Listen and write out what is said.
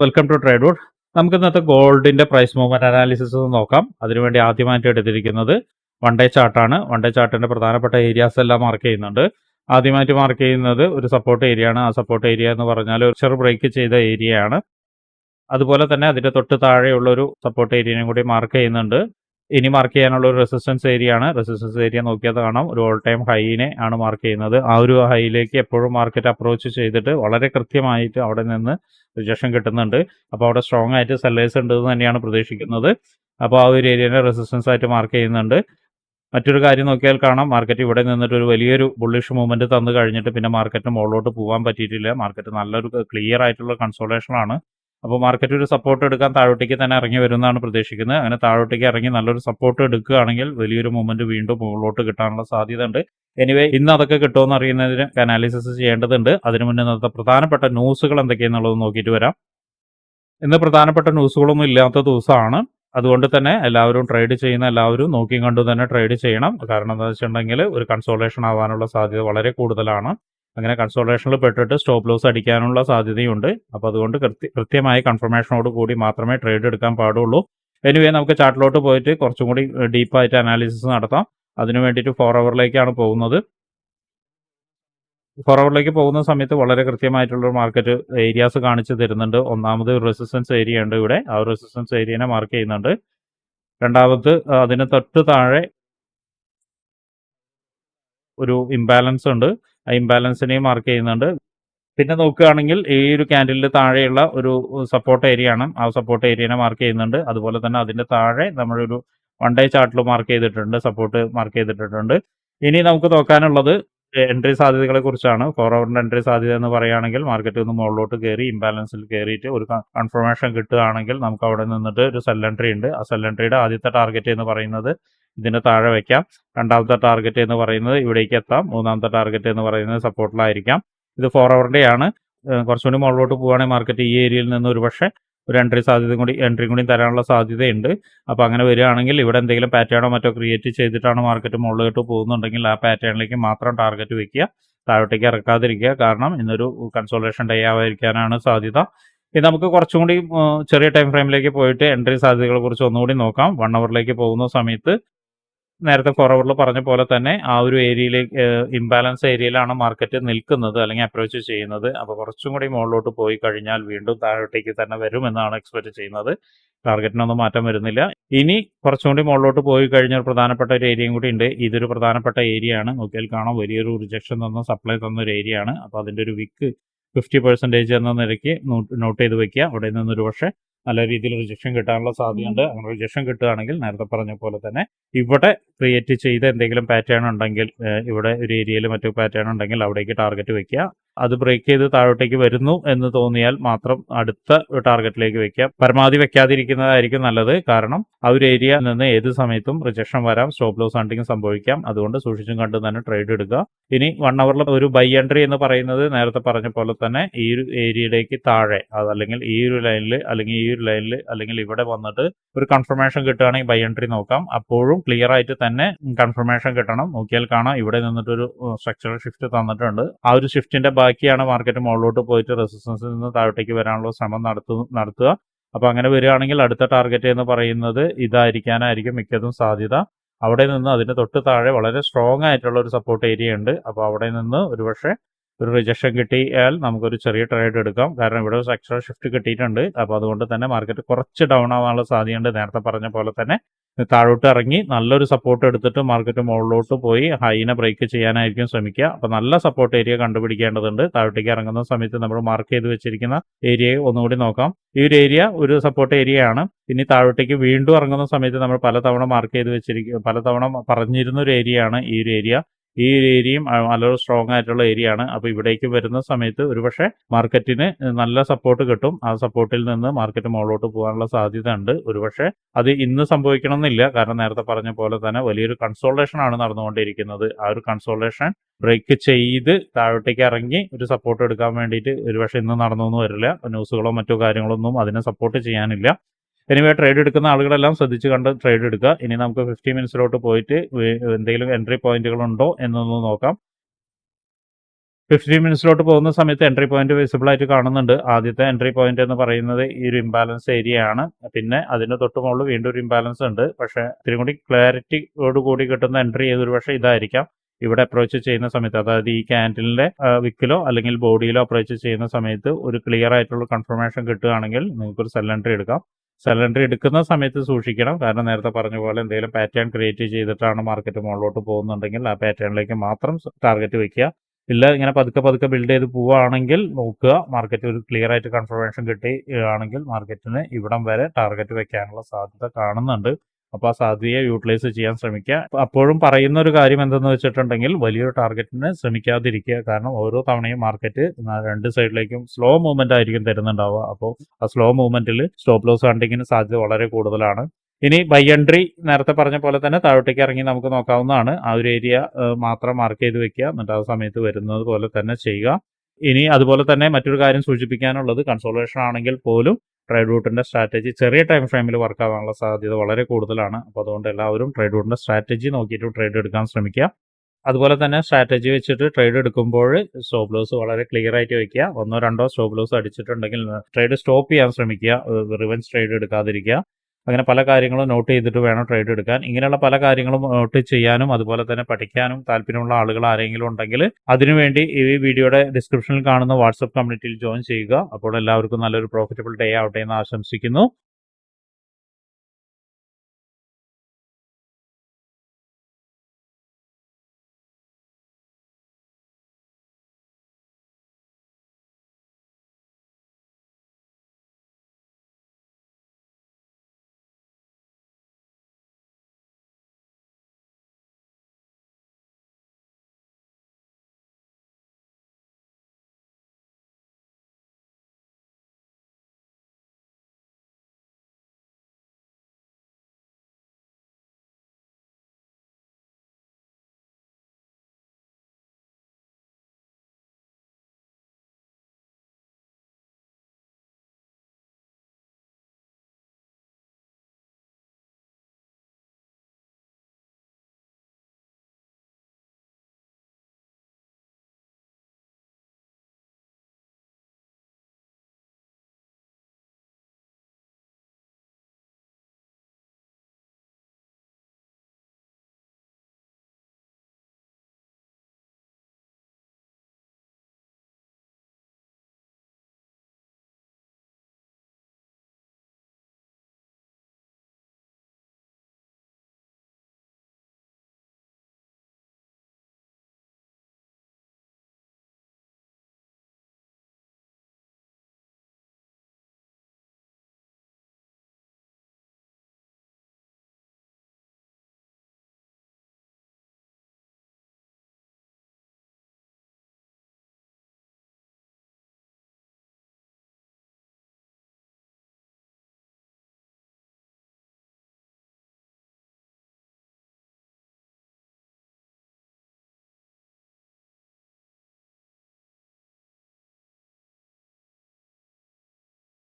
Welcome to ട്രേഡ്വുഡ്. നമുക്ക് ഇന്നത്തെ ഗോൾഡിന്റെ പ്രൈസ് മൂവ്മെന്റ് അനാലിസിസ് നോക്കാം. അതിനുവേണ്ടി ആദ്യമായിട്ട് എടുത്തിരിക്കുന്നത് വൺ ഡേ ചാർട്ടാണ്. വൺ ഡേ ചാർട്ടിന്റെ പ്രധാനപ്പെട്ട ഏരിയാസ് എല്ലാം മാർക്ക് ചെയ്യുന്നുണ്ട്. ആദ്യമായിട്ട് മാർക്ക് ചെയ്യുന്നത് ഒരു സപ്പോർട്ട് ഏരിയ ആണ്. ആ സപ്പോർട്ട് ഏരിയ എന്ന് പറഞ്ഞാൽ ഒരു ചെറു ബ്രേക്ക് ചെയ്ത ഏരിയ ആണ്. അതുപോലെ തന്നെ അതിന്റെ തൊട്ട് താഴെയുള്ള ഒരു സപ്പോർട്ട് ഏരിയയും കൂടി മാർക്ക് ചെയ്യുന്നുണ്ട്. ഇനി മാർക്ക് ചെയ്യാനുള്ള ഒരു റെസിസ്റ്റൻസ് ഏരിയ ആണ്. റെസിസ്റ്റൻസ് ഏരിയ നോക്കിയാൽ കാണാം, ഒരു ഓൾ ടൈം ഹൈനെ ആണ് മാർക്ക് ചെയ്യുന്നത്. ആ ഒരു ഹൈയിലേക്ക് എപ്പോഴും മാർക്കറ്റ് അപ്രോച്ച് ചെയ്തിട്ട് വളരെ കൃത്യമായിട്ട് അവിടെ നിന്ന് റിജക്ഷൻ കിട്ടുന്നുണ്ട്. അപ്പോൾ അവിടെ സ്ട്രോങ് ആയിട്ട് സെല്ലേഴ്സ് ഉണ്ട് എന്ന് തന്നെയാണ് പ്രതീക്ഷിക്കുന്നത്. അപ്പോൾ ആ ഒരു ഏരിയനെ റെസിസ്റ്റൻസ് ആയിട്ട് മാർക്ക് ചെയ്യുന്നുണ്ട്. മറ്റൊരു കാര്യം നോക്കിയാൽ കാണാം, മാർക്കറ്റ് ഇവിടെ നിന്നിട്ട് ഒരു വലിയൊരു ബുള്ളിഷ് മൂവ്മെന്റ് തന്നു കഴിഞ്ഞിട്ട് പിന്നെ മാർക്കറ്റ് മുകളിലോട്ട് പോകാൻ പറ്റിയിട്ടില്ല. മാർക്കറ്റ് നല്ലൊരു ക്ലിയർ ആയിട്ടുള്ള കൺസോളേഷനാണ്. അപ്പോൾ മാർക്കറ്റ് ഒരു സപ്പോർട്ട് എടുക്കാൻ താഴോട്ടേക്ക് തന്നെ ഇറങ്ങി വരുന്നതാണ് പ്രതീക്ഷിക്കുന്നത്. അങ്ങനെ താഴോട്ടേക്ക് ഇറങ്ങി നല്ലൊരു സപ്പോർട്ട് എടുക്കുകയാണെങ്കിൽ വലിയൊരു മൂവ്മെന്റ് വീണ്ടും മുകളിലോട്ട് കിട്ടാനുള്ള സാധ്യത ഉണ്ട്. എനിവേ, ഇന്ന് അതൊക്കെ കിട്ടുമെന്ന് അറിയുന്നതിന് അനാലിസിസ് ചെയ്യേണ്ടതുണ്ട്. അതിനു മുന്നേ ഇന്നത്തെ പ്രധാനപ്പെട്ട ന്യൂസുകൾ എന്തൊക്കെയാണെന്നുള്ളത് നോക്കിയിട്ട് വരാം. ഇന്ന് പ്രധാനപ്പെട്ട ന്യൂസുകളൊന്നും ഇല്ലാത്ത ദിവസമാണ്. അതുകൊണ്ട് തന്നെ എല്ലാവരും ട്രേഡ് ചെയ്യുന്ന എല്ലാവരും നോക്കിയും കണ്ടു തന്നെ ട്രേഡ് ചെയ്യണം. കാരണം എന്താ വെച്ചിട്ടുണ്ടെങ്കിൽ ഒരു കൺസോളേഷൻ ആവാനുള്ള സാധ്യത വളരെ കൂടുതലാണ്. അങ്ങനെ കൺസോളേഷനിൽ പെട്ടിട്ട് സ്റ്റോപ്പ് ലോസ് അടിക്കാനുള്ള സാധ്യതയുണ്ട്. അപ്പോൾ അതുകൊണ്ട് കൃത്യമായ കൺഫർമേഷനോട് കൂടി മാത്രമേ ട്രേഡ് എടുക്കാൻ പാടുള്ളൂ. എനിവേ, നമുക്ക് ചാർട്ടിലോട്ട് പോയിട്ട് കുറച്ചും കൂടി ഡീപ്പായിട്ട് അനാലിസിസ് നടത്താം. അതിനു വേണ്ടിയിട്ട് 4 ഹവറിലേക്കാണ് പോകുന്നത്. 4 ഹവറിലേക്ക് പോകുന്ന സമയത്ത് വളരെ കൃത്യമായിട്ടുള്ള മാർക്കറ്റ് ഏരിയാസ് കാണിച്ചു തരുന്നുണ്ട്. ഒന്നാമത് റെസിസ്റ്റൻസ് ഏരിയ ഉണ്ട് ഇവിടെ. ആ റെസിസ്റ്റൻസ് ഏരിയനെ മാർക്ക് ചെയ്യുന്നുണ്ട്. രണ്ടാമത് അതിന് തൊട്ട് താഴെ ഒരു ഇംബാലൻസ് ഉണ്ട്. ആ ഇംബാലൻസിനെയും മാർക്ക് ചെയ്യുന്നുണ്ട്. പിന്നെ നോക്കുകയാണെങ്കിൽ ഈ ഒരു ക്യാൻഡിലിന് താഴെയുള്ള ഒരു സപ്പോർട്ട് ഏരിയ ആണ്. ആ സപ്പോർട്ട് ഏരിയനെ മാർക്ക് ചെയ്യുന്നുണ്ട്. അതുപോലെ തന്നെ അതിന്റെ താഴെ നമ്മളൊരു വൺ ഡേ ചാർട്ടിൽ മാർക്ക് ചെയ്തിട്ടുണ്ട്, സപ്പോർട്ട് മാർക്ക് ചെയ്തിട്ടുണ്ട്. ഇനി നമുക്ക് നോക്കാനുള്ളത് എൻട്രി സാധ്യതകളെ കുറിച്ചാണ്. 4 ഹവറിന്റെ എൻട്രി സാധ്യത എന്ന് പറയുകയാണെങ്കിൽ മാർക്കറ്റ് ഒന്ന് മുകളിലോട്ട് കയറി ഇംബാലൻസിൽ കയറിയിട്ട് ഒരു കൺഫർമേഷൻ കിട്ടുകയാണെങ്കിൽ നമുക്ക് അവിടെ നിന്നിട്ട് ഒരു സെൽ എൻട്രി ഉണ്ട്. ആ സെൽ എൻട്രിയുടെ ആദ്യത്തെ ടാർഗറ്റ് എന്ന് പറയുന്നത് ഇതിന് താഴെ വയ്ക്കാം. രണ്ടാമത്തെ ടാർഗറ്റ് എന്ന് പറയുന്നത് ഇവിടേക്ക് എത്താം. മൂന്നാമത്തെ ടാർഗറ്റ് എന്ന് പറയുന്നത് സപ്പോർട്ടിലായിരിക്കാം. ഇത് 4 ഹവറിന്റെയാണ്. കുറച്ചുകൂടി മുകളിലോട്ട് പോവുകയാണെങ്കിൽ മാർക്കറ്റ് ഈ ഏരിയയിൽ നിന്ന് ഒരുപക്ഷെ ഒരു എൻട്രി കൂടി തരാനുള്ള സാധ്യതയുണ്ട്. അപ്പോൾ അങ്ങനെ വരികയാണെങ്കിൽ ഇവിടെ എന്തെങ്കിലും പാറ്റേണോ മറ്റോ ക്രിയേറ്റ് ചെയ്തിട്ടാണ് മാർക്കറ്റ് മുകളിലോട്ട് പോകുന്നുണ്ടെങ്കിൽ ആ പാറ്റേണിലേക്ക് മാത്രം ടാർഗറ്റ് വെക്കുക, താഴോട്ടേക്ക് ഇറക്കാതിരിക്കുക. കാരണം ഇന്നൊരു കൺസോളേഷൻ ഡേ ആവാതിരിക്കാനാണ് സാധ്യത. ഇത് നമുക്ക് കുറച്ചും കൂടി ചെറിയ ടൈം ഫ്രെയിമിലേക്ക് പോയിട്ട് എൻട്രി സാധ്യതകളെ കുറിച്ച് ഒന്നുകൂടി നോക്കാം. 1 ഹവറിലേക്ക് പോകുന്ന സമയത്ത് നേരത്തെ 4 ഹവറിൽ പറഞ്ഞ പോലെ തന്നെ ആ ഒരു ഏരിയയിലേക്ക് ഇംബാലൻസ് ഏരിയയിലാണ് മാർക്കറ്റ് നിൽക്കുന്നത് അല്ലെങ്കിൽ അപ്രോച്ച് ചെയ്യുന്നത്. അപ്പോൾ കുറച്ചും കൂടി മുകളിലോട്ട് പോയി കഴിഞ്ഞാൽ വീണ്ടും താഴോട്ടേക്ക് തന്നെ വരുമെന്നാണ് എക്സ്പെക്ട് ചെയ്യുന്നത്. ടാർഗറ്റിനൊന്നും മാറ്റം വരുന്നില്ല. ഇനി കുറച്ചും കൂടി മുകളിലോട്ട് പോയി കഴിഞ്ഞാൽ പ്രധാനപ്പെട്ട ഒരു ഏരിയയും കൂടി ഉണ്ട്. ഇതൊരു പ്രധാനപ്പെട്ട ഏരിയ ആണ്. നോക്കിയാൽ കാണാം, വലിയൊരു റിജക്ഷൻ തന്ന സപ്ലൈ തന്ന ഒരു ഏരിയ ആണ്. അപ്പോൾ അതിൻ്റെ ഒരു വിക്ക് 50% എന്ന നിരക്ക് നോട്ട് ചെയ്ത് വെക്കുക. അവിടെ നിന്നൊരു പക്ഷേ നല്ല രീതിയിൽ റിജക്ഷൻ കിട്ടാനുള്ള സാധ്യതയുണ്ട്. അങ്ങനെ റിജക്ഷൻ കിട്ടുകയാണെങ്കിൽ നേരത്തെ പറഞ്ഞ പോലെ തന്നെ ഇവിടെ ക്രിയേറ്റ് ചെയ്ത എന്തെങ്കിലും പാറ്റേൺ ഉണ്ടെങ്കിൽ, ഇവിടെ ഒരു ഏരിയയിൽ മറ്റു പാറ്റേൺ ഉണ്ടെങ്കിൽ അവിടേക്ക് ടാർഗറ്റ് വെക്കുക. അത് ബ്രേക്ക് ചെയ്ത് താഴോട്ടേക്ക് വരുന്നു എന്ന് തോന്നിയാൽ മാത്രം അടുത്ത ടാർഗറ്റിലേക്ക് വെക്കുക. പരമാവധി വെക്കാതിരിക്കുന്നതായിരിക്കും നല്ലത്. കാരണം ആ ഒരു ഏരിയ നിന്ന് ഏത് സമയത്തും റിജക്ഷൻ വരാം, സ്റ്റോപ്പ് ലോസ് ഹണ്ടിങ് സംഭവിക്കാം. അതുകൊണ്ട് സൂക്ഷിച്ചും കണ്ടും തന്നെ ട്രേഡ് എടുക്കുക. ഇനി 1 ഹവറിൽ ഒരു ബൈ എൻട്രി എന്ന് പറയുന്നത് നേരത്തെ പറഞ്ഞ പോലെ തന്നെ ഈ ഒരു ഏരിയയിലേക്ക് താഴെ, അതല്ലെങ്കിൽ ഈ ഒരു ലൈനിൽ അല്ലെങ്കിൽ ഈ ഒരു ലൈനിൽ അല്ലെങ്കിൽ ഇവിടെ വന്നിട്ട് ഒരു കൺഫർമേഷൻ കിട്ടുകയാണെങ്കിൽ ബൈ എൻട്രി നോക്കാം. അപ്പോഴും ക്ലിയർ ആയിട്ട് തന്നെ കൺഫർമേഷൻ കിട്ടണം. നോക്കിയാൽ കാണാം, ഇവിടെ നിന്നിട്ടൊരു സ്ട്രക്ചറൽ ഷിഫ്റ്റ് തന്നിട്ടുണ്ട്. ആ ഒരു ഷിഫ്റ്റിന്റെ ബാക്കിയാണ് മാർക്കറ്റ് മുകളിലോട്ട് പോയിട്ട് റെസിസ്റ്റൻസിൽ നിന്ന് താഴോട്ടേക്ക് വരാനുള്ള ശ്രമം നടത്തുക. അപ്പോൾ അങ്ങനെ വരികയാണെങ്കിൽ അടുത്ത ടാർഗറ്റ് എന്ന് പറയുന്നത് ഇതായിരിക്കാനായിരിക്കും മിക്കതും സാധ്യത. അവിടെ നിന്ന് അതിന് തൊട്ട് താഴെ വളരെ സ്ട്രോങ് ആയിട്ടുള്ള ഒരു സപ്പോർട്ട് ഏരിയ ഉണ്ട്. അപ്പോൾ അവിടെ നിന്ന് ഒരുപക്ഷെ ഒരു റിജക്ഷൻ കിട്ടിയാൽ നമുക്കൊരു ചെറിയ ട്രേഡ് എടുക്കാം. കാരണം ഇവിടെ ഒരു എക്സ്ട്രാ ഷിഫ്റ്റ് കിട്ടിയിട്ടുണ്ട്. അപ്പോൾ അതുകൊണ്ട് തന്നെ മാർക്കറ്റ് കുറച്ച് ഡൗൺ ആവാനുള്ള സാധ്യതയുണ്ട്. നേരത്തെ പറഞ്ഞ പോലെ തന്നെ താഴോട്ട് ഇറങ്ങി നല്ലൊരു സപ്പോർട്ട് എടുത്തിട്ട് മാർക്കറ്റ് മുകളിലോട്ട് പോയി ഹൈനെ ബ്രേക്ക് ചെയ്യാനായിരിക്കും ശ്രമിക്കുക. അപ്പോൾ നല്ല സപ്പോർട്ട് ഏരിയ കണ്ടുപിടിക്കേണ്ടതുണ്ട്. താഴോട്ടേക്ക് ഇറങ്ങുന്ന സമയത്ത് നമ്മൾ മാർക്ക് ചെയ്ത് വെച്ചിരിക്കുന്ന ഏരിയയെ ഒന്നുകൂടി നോക്കാം. ഈ ഒരു ഏരിയ ഒരു സപ്പോർട്ട് ഏരിയ ആണ്. ഇനി താഴോട്ടേക്ക് വീണ്ടും ഇറങ്ങുന്ന സമയത്ത് നമ്മൾ പലതവണ മാർക്ക് ചെയ്ത് പലതവണ പറഞ്ഞിരുന്ന ഒരു ഏരിയ ആണ് ഈ ഒരു ഏരിയ. ഈ ഒരു ഏരിയയും നല്ലൊരു സ്ട്രോങ് ആയിട്ടുള്ള ഏരിയ ആണ്. അപ്പോൾ ഇവിടേക്ക് വരുന്ന സമയത്ത് ഒരുപക്ഷെ മാർക്കറ്റിന് നല്ല സപ്പോർട്ട് കിട്ടും. ആ സപ്പോർട്ടിൽ നിന്ന് മാർക്കറ്റ് മുകളിലോട്ട് പോകാനുള്ള സാധ്യത ഉണ്ട്. ഒരുപക്ഷെ അത് ഇന്ന് സംഭവിക്കണം എന്നില്ല. കാരണം നേരത്തെ പറഞ്ഞ പോലെ തന്നെ വലിയൊരു കൺസോൾട്ടേഷൻ ആണ് നടന്നുകൊണ്ടിരിക്കുന്നത്. ആ ഒരു കൺസോൾട്ടേഷൻ ബ്രേക്ക് ചെയ്ത് താഴോട്ടേക്ക് ഇറങ്ങി ഒരു സപ്പോർട്ട് എടുക്കാൻ വേണ്ടിയിട്ട് ഒരുപക്ഷെ ഇന്ന് നടന്നൊന്നും വരില്ല. ന്യൂസുകളോ മറ്റോ കാര്യങ്ങളൊന്നും അതിനെ സപ്പോർട്ട് ചെയ്യാനില്ല. എനിവേ, ട്രേഡ് എടുക്കുന്ന ആളുകളെല്ലാം ശ്രദ്ധിച്ച് കണ്ട് ട്രേഡ് എടുക്കുക. ഇനി നമുക്ക് 50 മിനിറ്റ്സിലോട്ട് പോയിട്ട് എന്തെങ്കിലും എൻട്രി പോയിന്റുകൾ ഉണ്ടോ എന്നൊന്ന് നോക്കാം. 15 മിനിറ്റ്സിലോട്ട് പോകുന്ന സമയത്ത് എൻട്രി പോയിന്റ് വിസിബിൾ ആയിട്ട് കാണുന്നുണ്ട്. ആദ്യത്തെ എൻട്രി പോയിന്റ് എന്ന് പറയുന്നത് ഈ ഒരു ഇംബാലൻസ് ഏരിയ ആണ്. പിന്നെ അതിന് തൊട്ട് മുകളിൽ വീണ്ടും ഒരു ഇംബാലൻസ് ഉണ്ട്. പക്ഷേ ഇത്തിരി കൂടി ക്ലാരിറ്റിയോട് കൂടി കിട്ടുന്ന എൻട്രി ഏതൊരു പക്ഷേ ഇതായിരിക്കാം. ഇവിടെ അപ്രോച്ച് ചെയ്യുന്ന സമയത്ത്, അതായത് ഈ ക്യാൻഡിലിന്റെ വിക്കിലോ അല്ലെങ്കിൽ ബോഡിയിലോ അപ്രോച്ച് ചെയ്യുന്ന സമയത്ത് ഒരു ക്ലിയർ ആയിട്ടുള്ള കൺഫർമേഷൻ കിട്ടുകയാണെങ്കിൽ നിങ്ങൾക്കൊരു സെൽ എൻട്രി എടുക്കാം. സെൽ എൻട്രി എടുക്കുന്ന സമയത്ത് സൂക്ഷിക്കണം. കാരണം നേരത്തെ പറഞ്ഞ പോലെ എന്തെങ്കിലും പാറ്റേൺ ക്രിയേറ്റ് ചെയ്തിട്ടാണ് മാർക്കറ്റ് മുകളിലോട്ട് പോകുന്നുണ്ടെങ്കിൽ ആ പാറ്റേണിലേക്ക് മാത്രം ടാർഗറ്റ് വെക്കുക. ഇല്ല, ഇങ്ങനെ പതുക്കെ ബിൽഡ് ചെയ്ത് പോവുകയാണെങ്കിൽ നോക്കുക, മാർക്കറ്റ് ഒരു ക്ലിയർ ആയിട്ട് കൺഫർമേഷൻ കിട്ടുകയാണെങ്കിൽ മാർക്കറ്റിന് ഇവിടം വരെ ടാർഗറ്റ് വെക്കാനുള്ള സാധ്യത കാണുന്നുണ്ട്. അപ്പോൾ ആ സാധ്യതയെ യൂട്ടിലൈസ് ചെയ്യാൻ ശ്രമിക്കുക. അപ്പോഴും പറയുന്ന ഒരു കാര്യം എന്തെന്ന് വെച്ചിട്ടുണ്ടെങ്കിൽ വലിയൊരു ടാർഗറ്റിന് ശ്രമിക്കാതിരിക്കുക. കാരണം ഓരോ തവണയും മാർക്കറ്റ് രണ്ട് സൈഡിലേക്കും സ്ലോ മൂവ്മെന്റ് ആയിരിക്കും തരുന്നുണ്ടാവുക. അപ്പോൾ ആ സ്ലോ മൂവ്മെന്റിൽ സ്റ്റോപ്പ് ലോസ് ഹണ്ടിങ്ങിന് സാധ്യത വളരെ കൂടുതലാണ്. ഇനി ബൈ എൻട്രി നേരത്തെ പറഞ്ഞ പോലെ തന്നെ താഴോട്ടേക്ക് ഇറങ്ങി നമുക്ക് നോക്കാവുന്നതാണ്. ആ ഒരു ഏരിയ മാത്രം മാർക്ക് ചെയ്ത് വെക്കുക, എന്നിട്ട് ആ സമയത്ത് വരുന്നത് പോലെ തന്നെ ചെയ്യുക. ഇനി അതുപോലെ തന്നെ മറ്റൊരു കാര്യം സൂചിപ്പിക്കാനുള്ളത്, കൺസോൾട്ടേഷൻ ആണെങ്കിൽ പോലും ട്രേഡ് റൂട്ടിന്റെ സ്ട്രാറ്റജി ചെറിയ ടൈം ഫ്രെയിമിൽ വർക്ക് ആവാനുള്ള സാധ്യത വളരെ കൂടുതലാണ്. അപ്പോൾ അതുകൊണ്ട് എല്ലാവരും ട്രേഡ് റൂട്ടിന്റെ സ്ട്രാറ്റജി നോക്കിയിട്ട് ട്രേഡ് എടുക്കാൻ ശ്രമിക്കുക. അതുപോലെ തന്നെ സ്ട്രാറ്റജി വെച്ചിട്ട് ട്രേഡ് എടുക്കുമ്പോൾ സ്റ്റോപ്പ് ലോസ് വളരെ ക്ലിയർ ആയിട്ട് വെക്കുക. 1-2 സ്റ്റോപ്പ് ലോസ് അടിച്ചിട്ടുണ്ടെങ്കിൽ ട്രേഡ് സ്റ്റോപ്പ് ചെയ്യാൻ ശ്രമിക്കുക. റിവെഞ്ച് ട്രേഡ് എടുക്കാതിരിക്കുക. അങ്ങനെ പല കാര്യങ്ങളും നോട്ട് ചെയ്തിട്ട് വേണം ട്രേഡ് എടുക്കാൻ. ഇങ്ങനെയുള്ള പല കാര്യങ്ങളും നോട്ട് ചെയ്യാനും അതുപോലെ തന്നെ പഠിക്കാനും താല്പര്യമുള്ള ആളുകൾ ആരെങ്കിലും ഉണ്ടെങ്കിൽ അതിനുവേണ്ടി ഈ വീഡിയോയുടെ ഡിസ്ക്രിപ്ഷനിൽ കാണുന്ന വാട്സപ്പ് കമ്മ്യൂണിറ്റിയിൽ ജോയിൻ ചെയ്യുക. അപ്പോൾ എല്ലാവർക്കും നല്ലൊരു പ്രോഫിറ്റബിൾ ഡേ ആവട്ടെ എന്ന് ആശംസിക്കുന്നു.